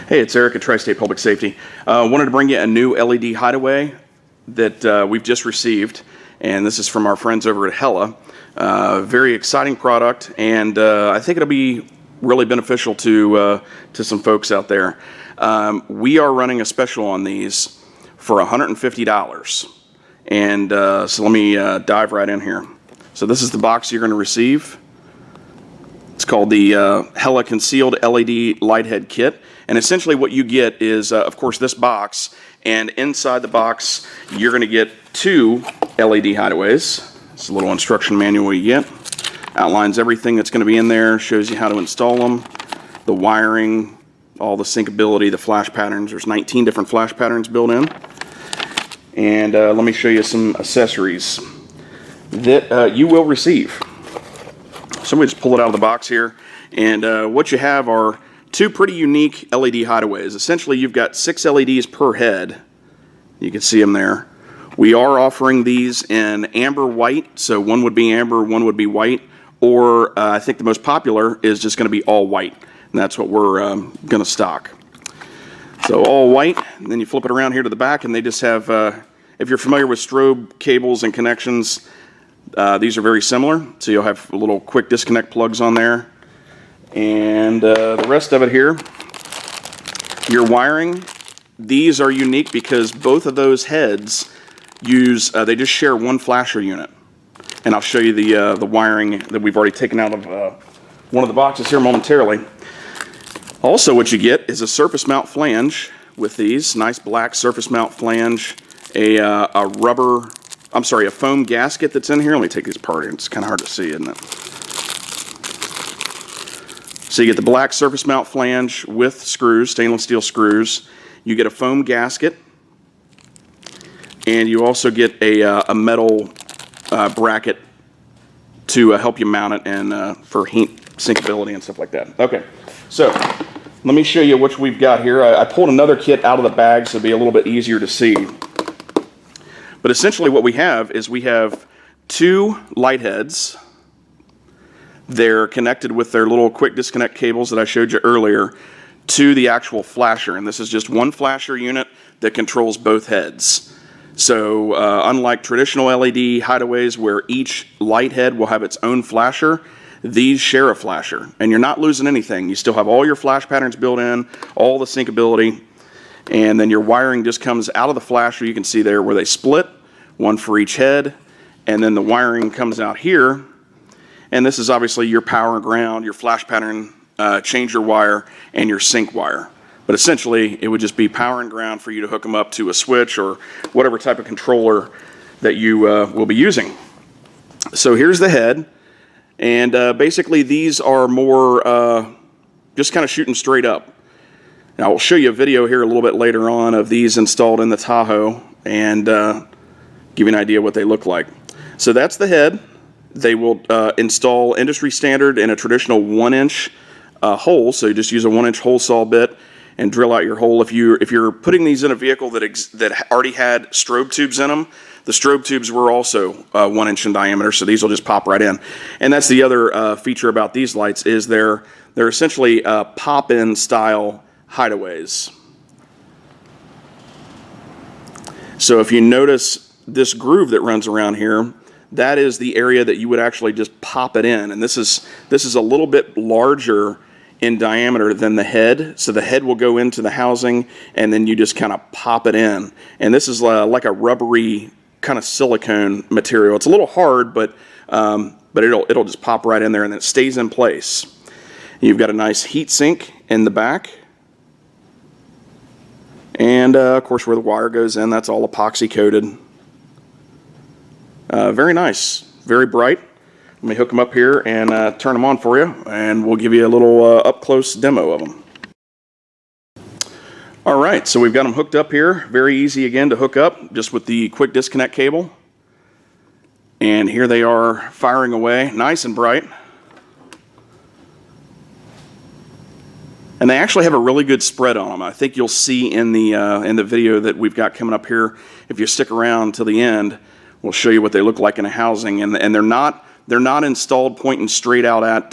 Hey, it's Eric at Tri-State Public Safety. Wanted to bring you a new LED hideaway that we've just received, and this is from our friends over at Hella. Very exciting product, and I think it'll be really beneficial to some folks out there. We are running a special on these for $150, and so let me dive right in here. So this is the box you're going to receive. It's called the Hella Concealed LED Lighthead Kit. And essentially what you get is, of course, this box. And inside the box, you're going to get two LED hideaways. It's a little instruction manual you get. Outlines everything that's going to be in there, shows you how to install them, the wiring, all the syncability, the flash patterns. There's 19 different flash patterns built in. And let me show you some accessories that you will receive. So we just pull it out of the box here, and what you have are two pretty unique LED hideaways. Essentially, you've got 6 LEDs per head. You can see them there. We are offering these in amber white, so one would be amber, one would be white, or I think the most popular is just going to be all white, and that's what we're going to stock. So all white, and then you flip it around here to the back, and they just have, if you're familiar with strobe cables and connections, these are very similar, so you'll have little quick disconnect plugs on there. And the rest of it here, your wiring, these are unique because both of those heads use, they just share one flasher unit. And I'll show you the wiring that we've already taken out of one of the boxes here momentarily. Also what you get is a surface mount flange with these, nice black surface mount flange, a foam gasket that's in here. Let me take these apart here. It's kind of hard to see, isn't it? So you get the black surface mount flange with screws, stainless steel screws. You get a foam gasket, and you also get a metal bracket to help you mount it and for heat sinkability and stuff like that. Okay, so let me show you what we've got here. I pulled another kit out of the bag so it'll be a little bit easier to see. But essentially what we have is we have two light heads. They're connected with their little quick disconnect cables that I showed you earlier to the actual flasher. And this is just one flasher unit that controls both heads. So unlike traditional LED hideaways where each light head will have its own flasher, these share a flasher. And you're not losing anything. You still have all your flash patterns built in, all the syncability, and then your wiring just comes out of the flasher. You can see there where they split, one for each head, and then the wiring comes out here. And this is obviously your power and ground, your flash pattern changer wire, and your sync wire. But essentially, it would just be power and ground for you to hook them up to a switch or whatever type of controller that you will be using. So here's the head, and basically these are more just kind of shooting straight up. Now I'll show you a video here a little bit later on of these installed in the Tahoe and give you an idea what they look like. So that's the head. They will install industry standard in a traditional 1-inch hole, so you just use a 1-inch hole saw bit and drill out your hole. If you're putting these in a vehicle that already had strobe tubes in them, the strobe tubes were also 1 inch in diameter, so these will just pop right in. And that's the other feature about these lights is they're essentially pop-in style hideaways. So if you notice this groove that runs around here, that is the area that you would actually just pop it in. And this is a little bit larger in diameter than the head. So the head will go into the housing and then you just kind of pop it in. And this is like a rubbery kind of silicone material. It's a little hard, but it'll just pop right in there and then it stays in place. You've got a nice heat sink in the back. And of course where the wire goes in, that's all epoxy coated. Very nice, very bright. Let me hook them up here and turn them on for you, and we'll give you a little up-close demo of them. All right, so we've got them hooked up here. Very easy again to hook up, just with the quick disconnect cable. And here they are firing away, nice and bright. And they actually have a really good spread on them. I think you'll see in the video that we've got coming up here. If you stick around till the end, we'll show you what they look like in a housing. And they're not installed pointing straight out at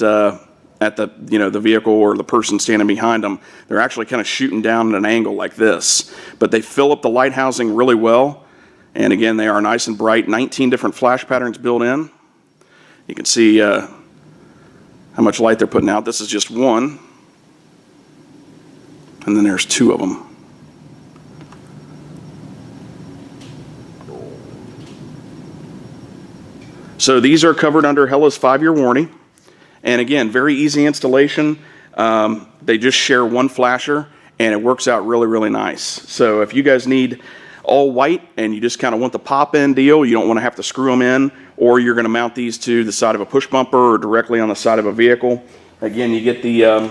at the, the vehicle or the person standing behind them. They're actually kind of shooting down at an angle like this. But they fill up the light housing really well. And again, they are nice and bright. 19 different flash patterns built in. You can see how much light they're putting out. This is just one. And then there's two of them. So these are covered under Hella's 5-year warranty. And again, very easy installation. They just share one flasher, and it works out really, really nice. So if you guys need all white and you just kind of want the pop-in deal, you don't want to have to screw them in, or you're going to mount these to the side of a push bumper or directly on the side of a vehicle. Again, you get the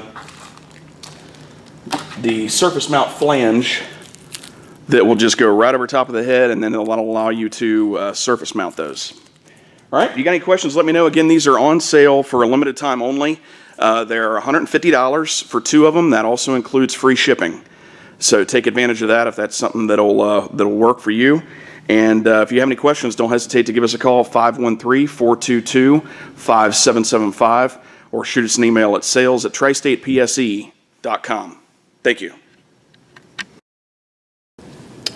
surface mount flange that will just go right over top of the head, and then it'll allow you to surface mount those. All right, if you got any questions, let me know. Again, these are on sale for a limited time only. They're $150 for 2 of them. That also includes free shipping. So take advantage of that if that's something that'll work for you. And if you have any questions, don't hesitate to give us a call, 513-422-5775, or shoot us an email at sales@tristatepse.com. Thank you.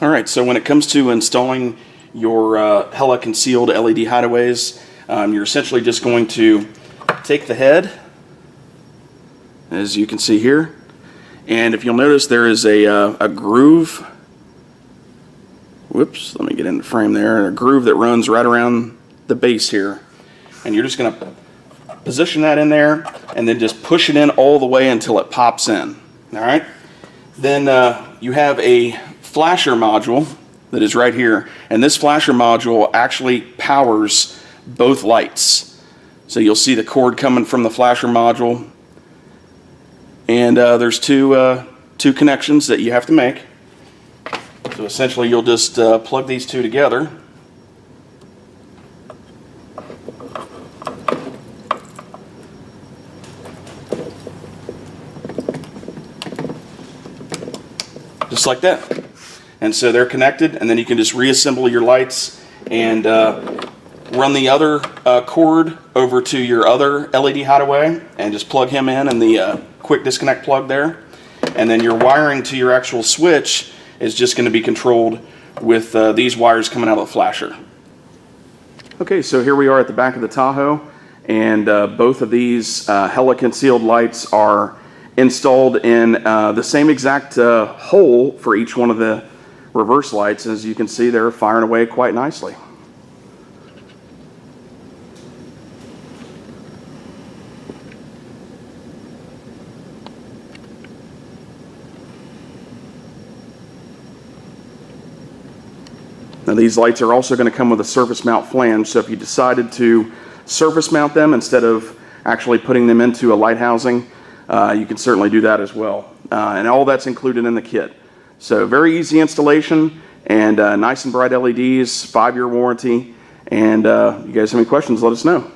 All right, so when it comes to installing your Hella concealed LED hideaways, you're essentially just going to take the head, as you can see here, and if you'll notice there is a groove. Whoops, let me get in the frame there. A groove that runs right around the base here, and you're just going to position that in there and then just push it in all the way until it pops in. All right, then you have a flasher module that is right here, and this flasher module actually powers both lights. So you'll see the cord coming from the flasher module, and there's two connections that you have to make. So essentially you'll just plug these two together, just like that. And so they're connected, and then you can just reassemble your lights and run the other cord over to your other LED hideaway and just plug him in and the quick disconnect plug there. And then your wiring to your actual switch is just going to be controlled with these wires coming out of the flasher. Okay, so here we are at the back of the Tahoe, and both of these Hella concealed lights are installed in the same exact hole for each one of the reverse lights. As you can see, they're firing away quite nicely. Now these lights are also going to come with a surface mount flange, so if you decided to surface mount them instead of actually putting them into a light housing, you can certainly do that as well. And all that's included in the kit. So very easy installation, and nice and bright LEDs, 5-year warranty. And you guys have any questions, let us know.